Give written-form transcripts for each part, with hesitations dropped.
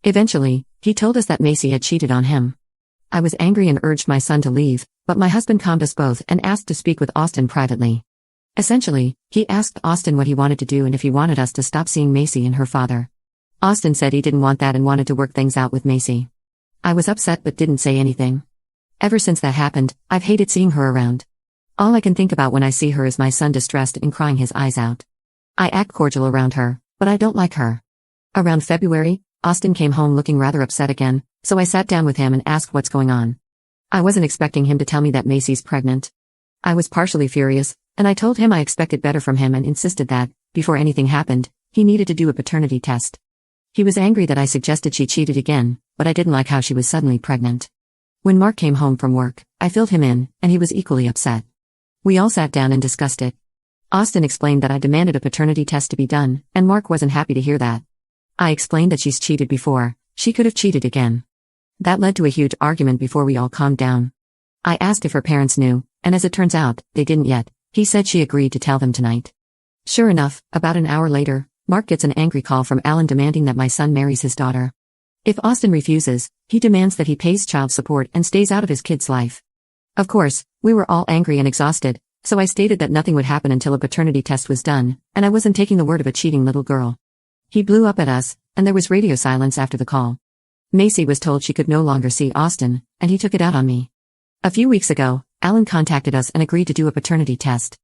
Eventually, he told us that Macy had cheated on him. I was angry and urged my son to leave, but my husband calmed us both and asked to speak with Austin privately. Essentially, he asked Austin what he wanted to do and if he wanted us to stop seeing Macy and her father. Austin said he didn't want that and wanted to work things out with Macy. I was upset but didn't say anything. Ever since that happened, I've hated seeing her around. All I can think about when I see her is my son distressed and crying his eyes out. I act cordial around her, but I don't like her. Around February, Austin came home looking rather upset again, so I sat down with him and asked what's going on. I wasn't expecting him to tell me that Macy's pregnant. I was partially furious, and I told him I expected better from him and insisted that, before anything happened, he needed to do a paternity test. He was angry that I suggested she cheated again, but I didn't like how she was suddenly pregnant. When Mark came home from work, I filled him in, and he was equally upset. We all sat down and discussed it. Austin explained that I demanded a paternity test to be done, and Mark wasn't happy to hear that. I explained that she's cheated before, she could have cheated again. That led to a huge argument before we all calmed down. I asked if her parents knew, and as it turns out, they didn't yet. He said she agreed to tell them tonight. Sure enough, about an hour later, Mark gets an angry call from Alan demanding that my son marries his daughter. If Austin refuses, he demands that he pays child support and stays out of his kid's life. Of course, we were all angry and exhausted, so I stated that nothing would happen until a paternity test was done, and I wasn't taking the word of a cheating little girl. He blew up at us, and there was radio silence after the call. Macy was told she could no longer see Austin, and he took it out on me. A few weeks ago, Alan contacted us and agreed to do a paternity test.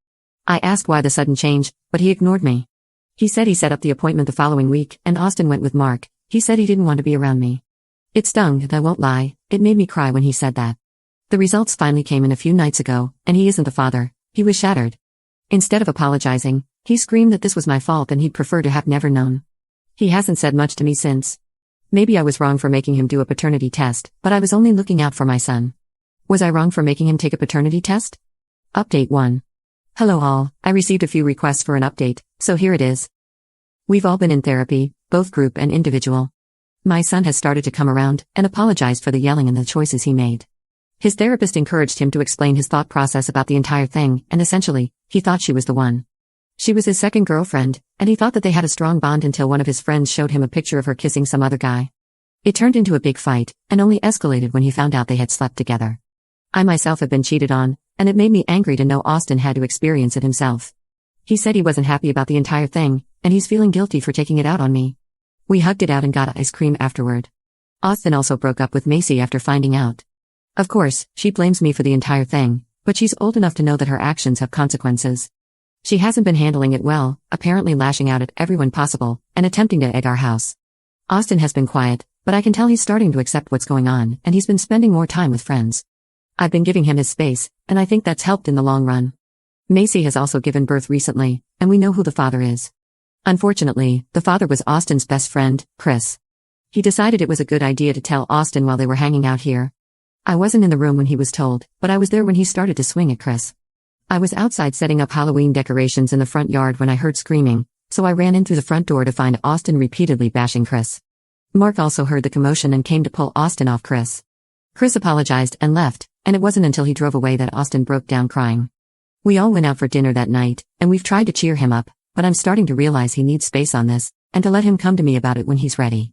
I asked why the sudden change, but he ignored me. He said he set up the appointment the following week, and Austin went with Mark. He said he didn't want to be around me. It stung, and I won't lie, it made me cry when he said that. The results finally came in a few nights ago, and he isn't the father. He was shattered. Instead of apologizing, he screamed that this was my fault and he'd prefer to have never known. He hasn't said much to me since. Maybe I was wrong for making him do a paternity test, but I was only looking out for my son. Was I wrong for making him take a paternity test? Update 1. Hello all, I received a few requests for an update, so here it is. We've all been in therapy, both group and individual. My son has started to come around and apologized for the yelling and the choices he made. His therapist encouraged him to explain his thought process about the entire thing, and essentially, he thought she was the one. She was his second girlfriend, and he thought that they had a strong bond until one of his friends showed him a picture of her kissing some other guy. It turned into a big fight, and only escalated when he found out they had slept together. I myself have been cheated on, and it made me angry to know Austin had to experience it himself. He said he wasn't happy about the entire thing, and he's feeling guilty for taking it out on me. We hugged it out and got ice cream afterward. Austin also broke up with Macy after finding out. Of course, she blames me for the entire thing, but she's old enough to know that her actions have consequences. She hasn't been handling it well, apparently lashing out at everyone possible, and attempting to egg our house. Austin has been quiet, but I can tell he's starting to accept what's going on, and he's been spending more time with friends. I've been giving him his space, and I think that's helped in the long run. Macy has also given birth recently, and we know who the father is. Unfortunately, the father was Austin's best friend, Chris. He decided it was a good idea to tell Austin while they were hanging out here. I wasn't in the room when he was told, but I was there when he started to swing at Chris. I was outside setting up Halloween decorations in the front yard when I heard screaming, so I ran in through the front door to find Austin repeatedly bashing Chris. Mark also heard the commotion and came to pull Austin off Chris. Chris apologized and left, and it wasn't until he drove away that Austin broke down crying. We all went out for dinner that night, and we've tried to cheer him up, but I'm starting to realize he needs space on this, and to let him come to me about it when he's ready.